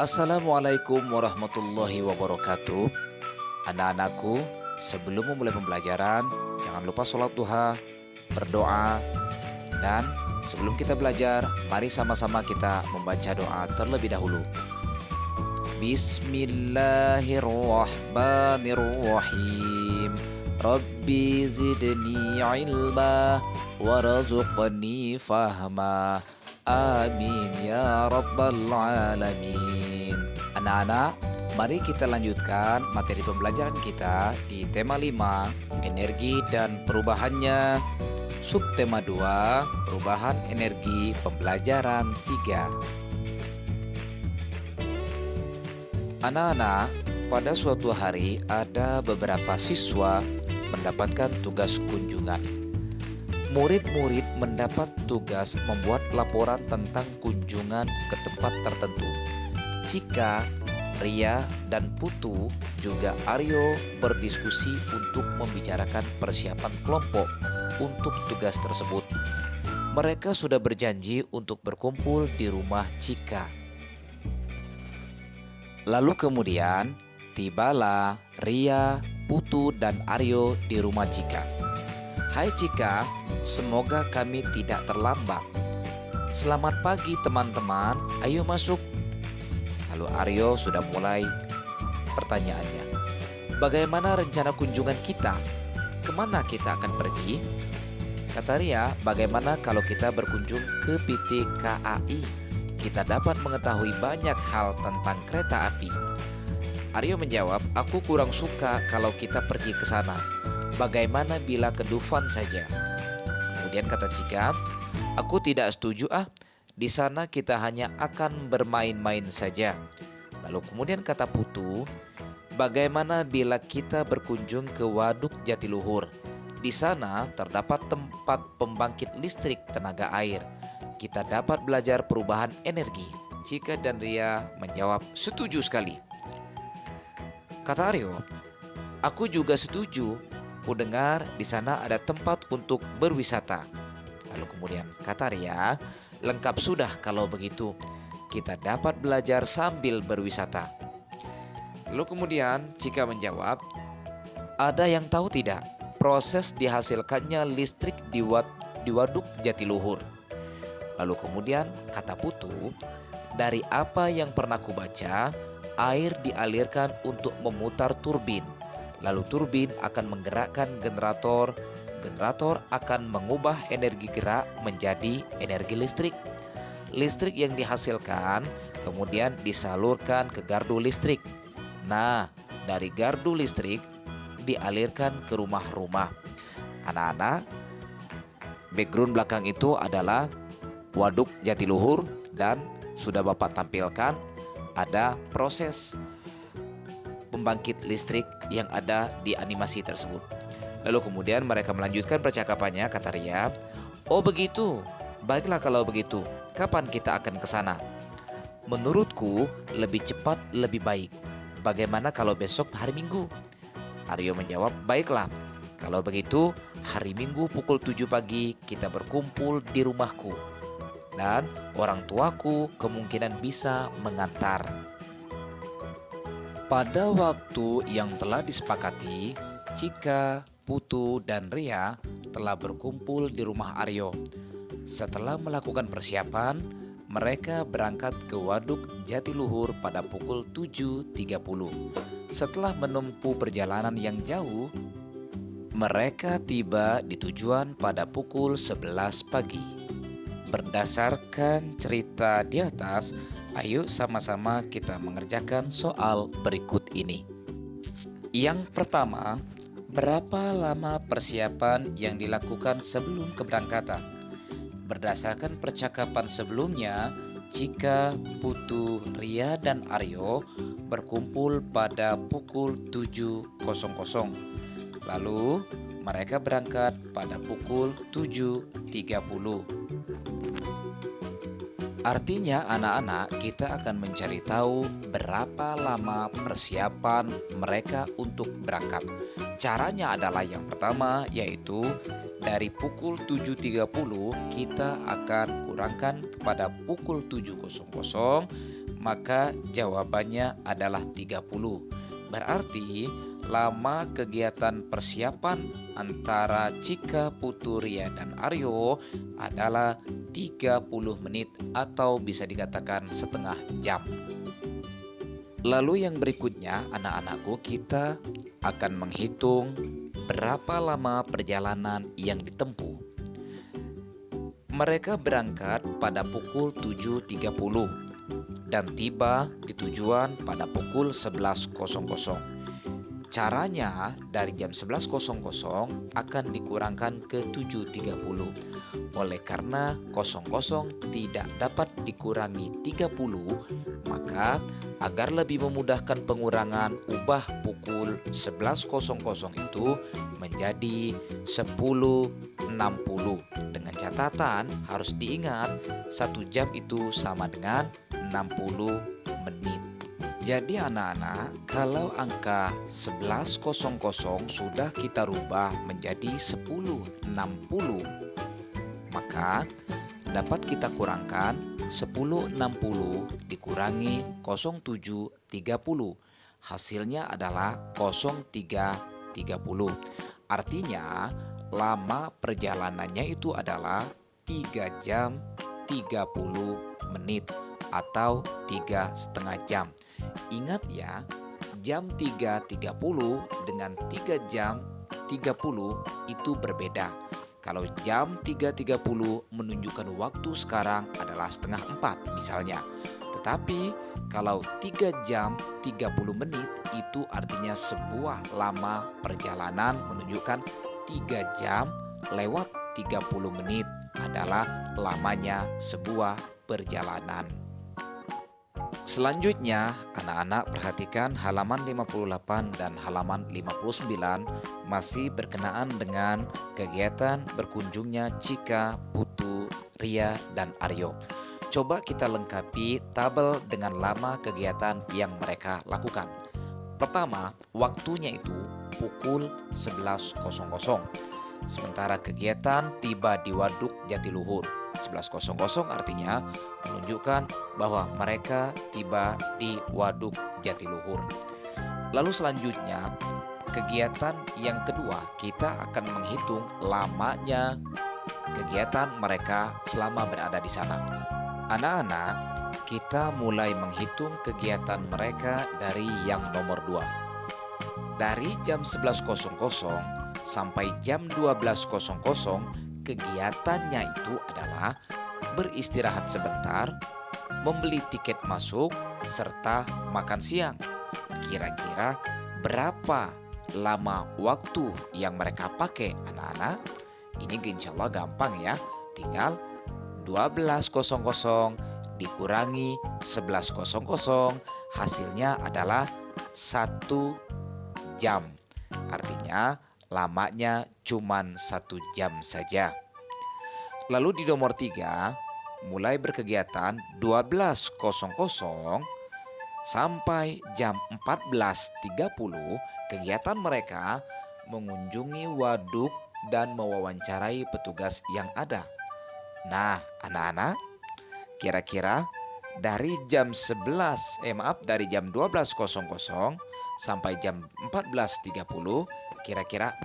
Assalamualaikum warahmatullahi wabarakatuh. Anak-anakku, sebelum memulai pembelajaran, jangan lupa sholat duha, berdoa, dan sebelum kita belajar, mari sama-sama kita membaca doa terlebih dahulu. Bismillahirrahmanirrahim. Rabbi zidni ilma warzuqni fahma. Amin ya rabbal alamin. Anak-anak, mari kita lanjutkan materi pembelajaran kita di tema 5, energi dan perubahannya. Subtema 2, perubahan energi pembelajaran 3. Anak-anak, pada suatu hari ada beberapa siswa mendapatkan tugas kunjungan. Murid-murid mendapat tugas membuat laporan tentang kunjungan ke tempat tertentu. Cika, Ria, dan Putu juga Aryo berdiskusi untuk membicarakan persiapan kelompok untuk tugas tersebut. Mereka sudah berjanji untuk berkumpul di rumah Cika. Lalu kemudian tibalah Ria, Putu, dan Aryo di rumah Cika. Hai Cika, semoga kami tidak terlambat. Selamat pagi teman-teman, ayo masuk. Lalu Aryo sudah mulai pertanyaannya. Bagaimana rencana kunjungan kita? Kemana kita akan pergi? Kata Ria, bagaimana kalau kita berkunjung ke PT KAI? Kita dapat mengetahui banyak hal tentang kereta api. Aryo menjawab, aku kurang suka kalau kita pergi ke sana. Bagaimana bila ke Dufan saja? Kemudian kata Cika, aku tidak setuju di sana kita hanya akan bermain-main saja. Lalu kemudian kata Putu, bagaimana bila kita berkunjung ke Waduk Jatiluhur? Di sana terdapat tempat pembangkit listrik tenaga air. Kita dapat belajar perubahan energi. Cika dan Ria menjawab, setuju sekali. Kata Aryo, aku juga setuju. Ku dengar di sana ada tempat untuk berwisata. Lalu kemudian kata Ria, lengkap sudah kalau begitu. Kita dapat belajar sambil berwisata. Lalu kemudian Cika menjawab, ada yang tahu tidak proses dihasilkannya listrik di Waduk Jatiluhur? Lalu kemudian kata Putu, dari apa yang pernah ku baca, air dialirkan untuk memutar turbin. Lalu turbin akan menggerakkan generator. Generator akan mengubah energi gerak menjadi energi listrik. Listrik yang dihasilkan kemudian disalurkan ke gardu listrik. Nah, dari gardu listrik dialirkan ke rumah-rumah. Anak-anak, background belakang itu adalah Waduk Jatiluhur dan sudah Bapak tampilkan ada proses pembangkit listrik yang ada di animasi tersebut. Lalu kemudian mereka melanjutkan percakapannya, kata Ria. Oh begitu, baiklah kalau begitu. Kapan kita akan ke sana? Menurutku lebih cepat lebih baik. Bagaimana kalau besok hari Minggu? Aryo menjawab, baiklah. Kalau begitu, hari Minggu pukul 7 pagi kita berkumpul di rumahku. Dan orang tuaku kemungkinan bisa mengantar. Pada waktu yang telah disepakati, Cika, Putu, dan Ria telah berkumpul di rumah Aryo. Setelah melakukan persiapan, mereka berangkat ke Waduk Jatiluhur pada pukul 7.30. Setelah menempuh perjalanan yang jauh, mereka tiba di tujuan pada pukul 11 pagi. Berdasarkan cerita di atas, ayo sama-sama kita mengerjakan soal berikut ini. Yang pertama, berapa lama persiapan yang dilakukan sebelum keberangkatan? Berdasarkan percakapan sebelumnya, Cika, Putu, Ria, dan Aryo berkumpul pada pukul 7.00. Lalu mereka berangkat pada pukul 7.30. Artinya anak-anak, kita akan mencari tahu berapa lama persiapan mereka untuk berangkat. Caranya adalah yang pertama, yaitu dari pukul 7.30 kita akan kurangkan kepada pukul 7.00. maka jawabannya adalah 30. Berarti lama kegiatan persiapan antara Cika, Putu, Ria, dan Aryo adalah 30 menit atau bisa dikatakan setengah jam. Lalu yang berikutnya, anak-anakku, kita akan menghitung berapa lama perjalanan yang ditempuh. Mereka berangkat pada pukul 7.30 dan tiba di tujuan pada pukul 11.00. Caranya dari jam 11.00 akan dikurangkan ke 7.30. Oleh karena 00 tidak dapat dikurangi 30, maka agar lebih memudahkan pengurangan, ubah pukul 11.00 itu menjadi 10.60. Dengan catatan harus diingat 1 jam itu sama dengan 60 menit. Jadi anak-anak, kalau angka 11.00 sudah kita rubah menjadi 10.60, maka dapat kita kurangkan 10.60 dikurangi 07.30. Hasilnya adalah 03.30. Artinya lama perjalanannya itu adalah 3 jam 30 menit atau 3,5 jam. Ingat ya, jam 3.30 dengan 3 jam 30 itu berbeda. Kalau jam 3.30 menunjukkan waktu sekarang adalah setengah 4 misalnya. Tetapi kalau 3 jam 30 menit itu artinya sebuah lama perjalanan menunjukkan 3 jam lewat 30 menit adalah lamanya sebuah perjalanan. Selanjutnya, anak-anak perhatikan halaman 58 dan halaman 59 masih berkenaan dengan kegiatan berkunjungnya Cika, Putu, Ria, dan Aryo. Coba kita lengkapi tabel dengan lama kegiatan yang mereka lakukan. Pertama, waktunya itu pukul 11.00. Sementara kegiatan tiba di Waduk Jatiluhur. 11.00 artinya menunjukkan bahwa mereka tiba di Waduk Jatiluhur. Lalu selanjutnya, kegiatan yang kedua, kita akan menghitung lamanya kegiatan mereka selama berada di sana. Anak-anak, kita mulai menghitung kegiatan mereka dari yang nomor 2. Dari jam 11.00 sampai jam 12.00, kegiatannya itu adalah beristirahat sebentar, membeli tiket masuk, serta makan siang. Kira-kira berapa lama waktu yang mereka pakai, anak-anak? Ini insya Allah gampang ya. Tinggal 12.00 dikurangi 11.00, hasilnya adalah 1 jam. Artinya lamanya cuman 1 jam saja. Lalu di nomor 3, mulai berkegiatan 12.00 sampai jam 14.30, kegiatan mereka mengunjungi waduk dan mewawancarai petugas yang ada. Nah, anak-anak, kira-kira dari jam 12.00 sampai jam 14.30, kira-kira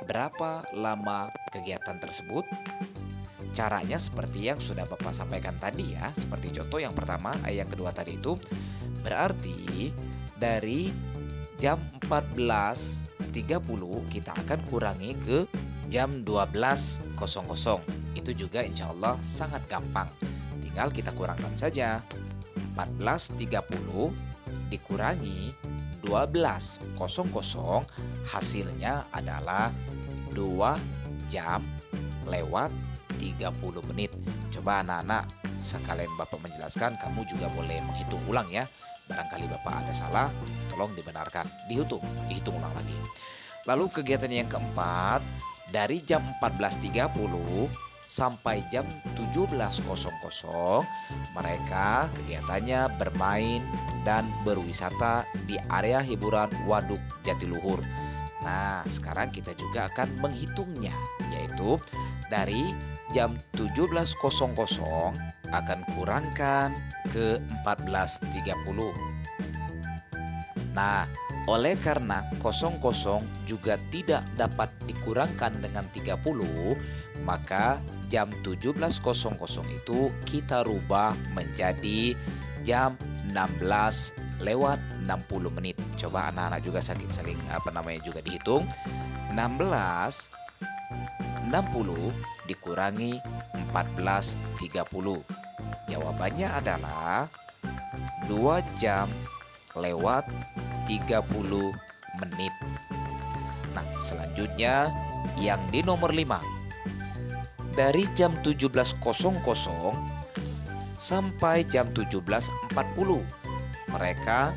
berapa lama kegiatan tersebut? Caranya seperti yang sudah Bapak sampaikan tadi ya. Seperti contoh yang pertama, yang kedua tadi itu. Berarti dari jam 14.30 kita akan kurangi ke jam 12.00. Itu juga insya Allah sangat gampang. Tinggal kita kurangkan saja. 14.30 dikurangi 12.00, hasilnya adalah 2 jam lewat 30 menit. Coba anak-anak, sekalian Bapak menjelaskan, kamu juga boleh menghitung ulang ya. Barangkali Bapak ada salah, tolong dibenarkan. Dihitung ulang lagi. Lalu kegiatan yang keempat, dari jam 14.30 sampai jam 17.00, mereka kegiatannya bermain dan berwisata di area hiburan Waduk Jatiluhur. Nah, sekarang kita juga akan menghitungnya, yaitu dari jam 17.00 akan kurangkan ke 14.30. Nah, oleh karena 00 juga tidak dapat dikurangkan dengan 30, maka jam 17.00 itu kita rubah menjadi jam 16:60. Coba anak-anak juga saling juga dihitung. 16:60 dikurangi 14.30. Jawabannya adalah 2 jam lewat 30 menit. Nah, selanjutnya yang di nomor 5. Dari jam 17.00 sampai jam 17.40 mereka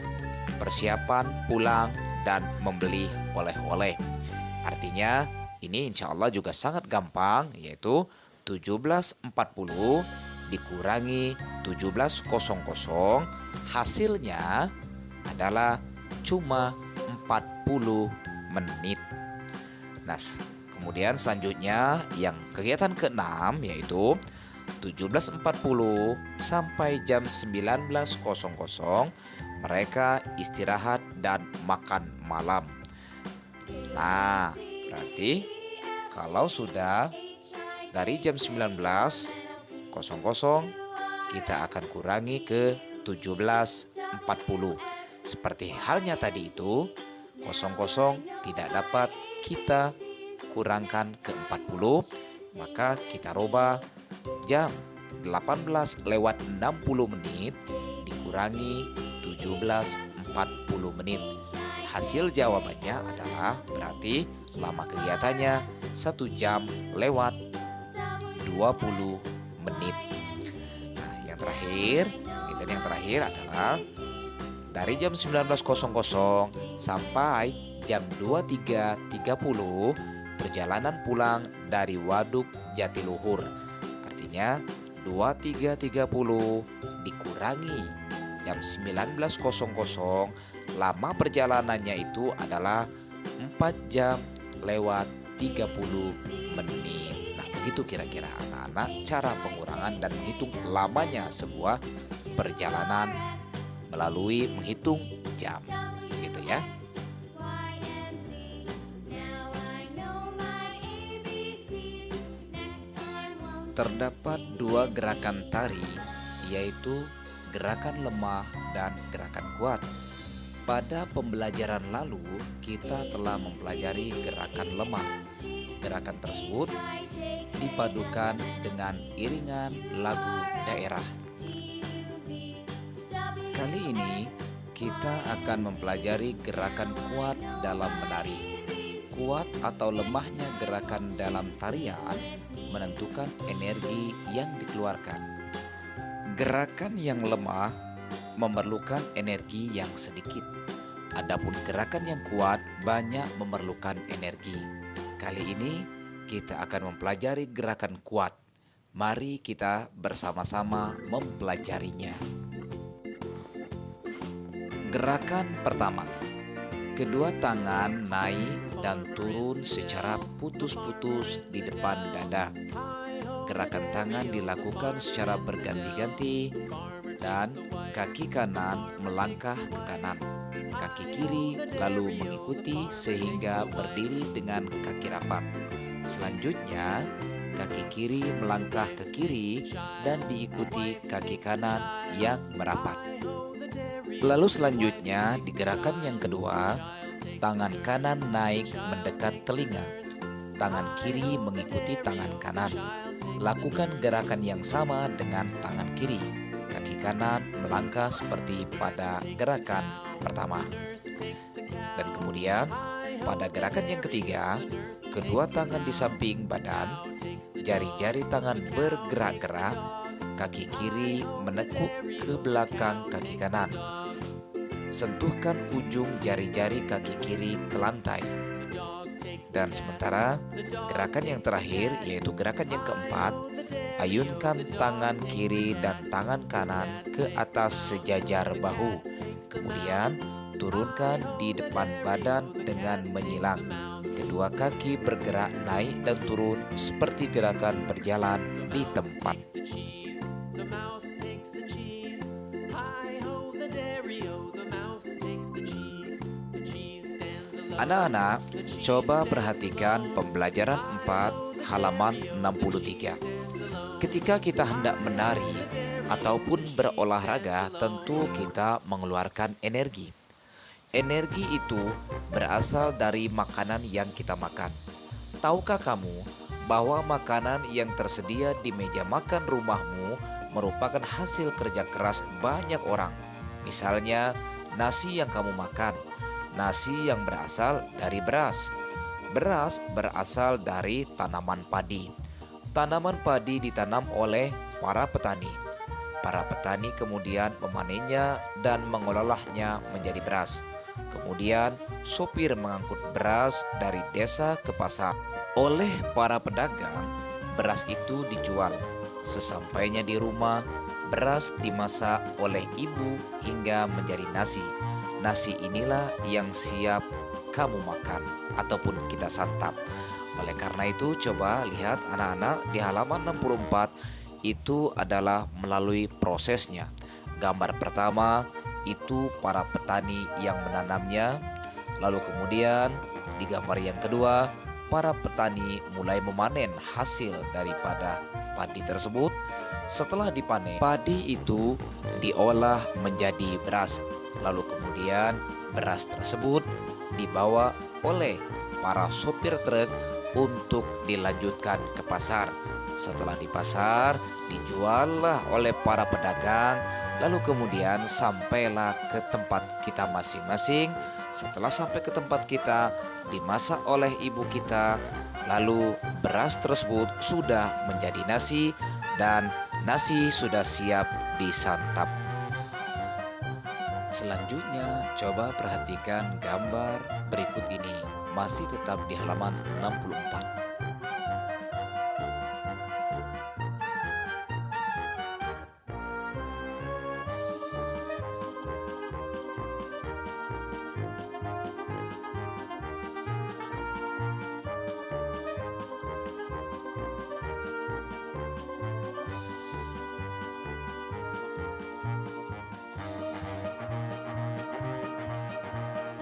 persiapan pulang dan membeli oleh-oleh. Artinya ini insya Allah juga sangat gampang, yaitu 17.40 dikurangi 17.00, hasilnya adalah cuma 40 menit. Nah, kemudian selanjutnya yang kegiatan ke-6 yaitu 17.40 sampai jam 19.00 mereka istirahat dan makan malam. Nah, berarti kalau sudah dari jam 19.00 kita akan kurangi ke 17.40. Seperti halnya tadi itu, 00 tidak dapat kita kurangkan ke 40, maka kita rubah jam 18:60 dikurangi 17.40 menit. Hasil jawabannya adalah berarti lama kegiatannya 1 jam lewat 20 menit. Nah, kegiatan yang terakhir adalah dari jam 19.00 sampai jam 23.30 perjalanan pulang dari Waduk Jatiluhur. Artinya 23.30 dikurangi jam 19.00, lama perjalanannya itu adalah 4 jam lewat 30 menit. Nah, begitu kira-kira anak-anak cara pengurangan dan menghitung lamanya sebuah perjalanan melalui menghitung jam, gitu ya. Terdapat 2 gerakan tari, yaitu gerakan lemah dan gerakan kuat. Pada pembelajaran lalu, kita telah mempelajari gerakan lemah. Gerakan tersebut dipadukan dengan iringan lagu daerah. Kali ini kita akan mempelajari gerakan kuat dalam menari. Kuat atau lemahnya gerakan dalam tarian menentukan energi yang dikeluarkan. Gerakan yang lemah memerlukan energi yang sedikit. Adapun gerakan yang kuat banyak memerlukan energi. Kali ini kita akan mempelajari gerakan kuat. Mari kita bersama-sama mempelajarinya. Gerakan pertama. Kedua tangan naik dan turun secara putus-putus di depan dada. Gerakan tangan dilakukan secara berganti-ganti dan kaki kanan melangkah ke kanan. Kaki kiri lalu mengikuti sehingga berdiri dengan kaki rapat. Selanjutnya, kaki kiri melangkah ke kiri dan diikuti kaki kanan yang merapat. Lalu selanjutnya di gerakan yang kedua, tangan kanan naik mendekat telinga. Tangan kiri mengikuti tangan kanan. Lakukan gerakan yang sama dengan tangan kiri. Kaki kanan melangkah seperti pada gerakan pertama. Dan kemudian pada gerakan yang ketiga, kedua tangan di samping badan, jari-jari tangan bergerak-gerak, kaki kiri menekuk ke belakang kaki kanan. Sentuhkan ujung jari-jari kaki kiri ke lantai. Dan sementara gerakan yang terakhir, yaitu gerakan yang keempat, ayunkan tangan kiri dan tangan kanan ke atas sejajar bahu. Kemudian turunkan di depan badan dengan menyilang. Kedua kaki bergerak naik dan turun seperti gerakan berjalan di tempat. Anak-anak, coba perhatikan pembelajaran 4 halaman 63. Ketika kita hendak menari ataupun berolahraga, tentu kita mengeluarkan energi. Energi itu berasal dari makanan yang kita makan. Tahukah kamu bahwa makanan yang tersedia di meja makan rumahmu merupakan hasil kerja keras banyak orang? Misalnya, nasi yang kamu makan, nasi yang berasal dari beras. Beras berasal dari tanaman padi. Tanaman padi ditanam oleh para petani. Para petani kemudian memanennya dan mengolahnya menjadi beras. Kemudian sopir mengangkut beras dari desa ke pasar. Oleh para pedagang, beras itu dijual. Sesampainya di rumah, beras dimasak oleh ibu hingga menjadi nasi. Nasi inilah yang siap kamu makan ataupun kita santap. Oleh karena itu, coba lihat anak-anak di halaman 64, itu adalah melalui prosesnya. Gambar pertama itu para petani yang menanamnya. Lalu kemudian di gambar yang kedua, para petani mulai memanen hasil daripada padi tersebut. Setelah dipanen, padi itu diolah menjadi beras. Lalu kemudian beras tersebut dibawa oleh para sopir truk untuk dilanjutkan ke pasar. Setelah di pasar, dijuallah oleh para pedagang. Lalu kemudian sampailah ke tempat kita masing-masing. Setelah sampai ke tempat kita, dimasak oleh ibu kita. Lalu beras tersebut sudah menjadi nasi dan nasi sudah siap disantap. Selanjutnya, coba perhatikan gambar berikut ini. Masih tetap di halaman 64.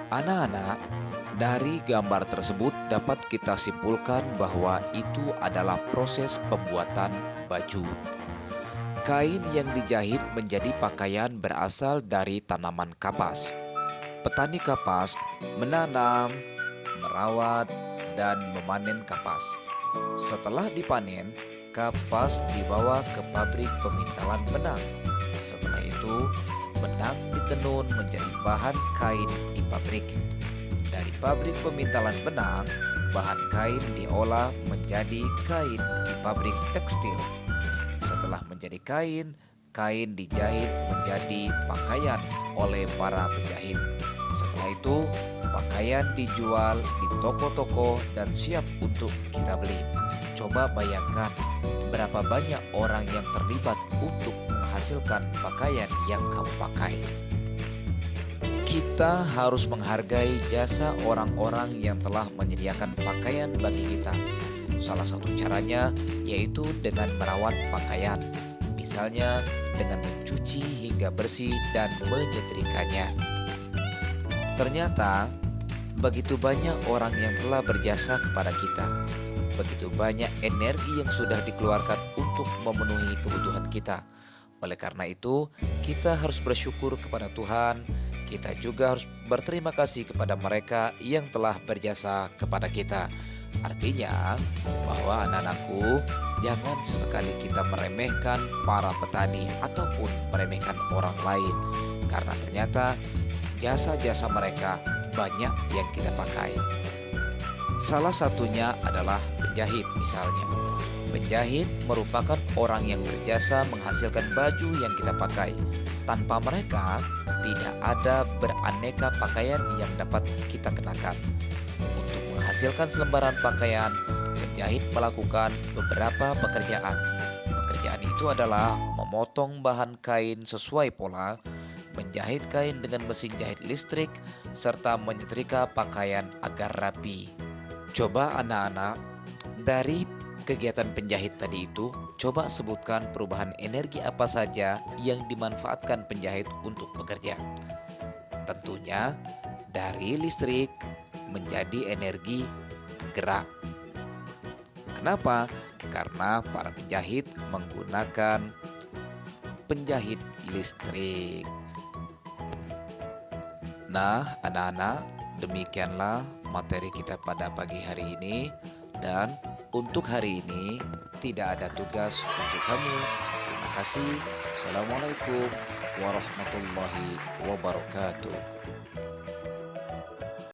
Anak-anak, dari gambar tersebut dapat kita simpulkan bahwa itu adalah proses pembuatan baju. Kain yang dijahit menjadi pakaian berasal dari tanaman kapas. Petani kapas menanam, merawat, dan memanen kapas. Setelah dipanen, kapas dibawa ke pabrik pemintalan benang. Setelah itu, benang ditenun menjadi bahan kain di pabrik. Dari pabrik pemintalan benang, bahan kain diolah menjadi kain di pabrik tekstil. Setelah menjadi kain, kain dijahit menjadi pakaian oleh para penjahit. Setelah itu, pakaian dijual di toko-toko dan siap untuk kita beli. Coba bayangkan berapa banyak orang yang terlibat untuk menghasilkan pakaian yang kamu pakai. Kita harus menghargai jasa orang-orang yang telah menyediakan pakaian bagi kita. Salah satu caranya yaitu dengan merawat pakaian. Misalnya dengan mencuci hingga bersih dan menyetrikanya. Ternyata begitu banyak orang yang telah berjasa kepada kita. Begitu banyak energi yang sudah dikeluarkan untuk memenuhi kebutuhan kita. Oleh karena itu, kita harus bersyukur kepada Tuhan. Kita juga harus berterima kasih kepada mereka yang telah berjasa kepada kita. Artinya bahwa anak-anakku, jangan sesekali kita meremehkan para petani ataupun meremehkan orang lain. Karena ternyata jasa-jasa mereka banyak yang kita pakai. Salah satunya adalah penjahit misalnya. Penjahit merupakan orang yang berjasa menghasilkan baju yang kita pakai. Tanpa mereka, tidak ada beraneka pakaian yang dapat kita kenakan. Untuk menghasilkan selembaran pakaian, penjahit melakukan beberapa pekerjaan. Pekerjaan itu adalah memotong bahan kain sesuai pola, menjahit kain dengan mesin jahit listrik, serta menyetrika pakaian agar rapi. Coba anak-anak, dari kegiatan penjahit tadi itu, coba sebutkan perubahan energi apa saja yang dimanfaatkan penjahit untuk bekerja. Tentunya dari listrik, menjadi energi gerak. Kenapa? Karena para penjahit menggunakan penjahit listrik. Nah, anak-anak, demikianlah materi kita pada pagi hari ini. Dan untuk hari ini tidak ada tugas untuk kamu. Terima kasih. Assalamualaikum warahmatullahi wabarakatuh.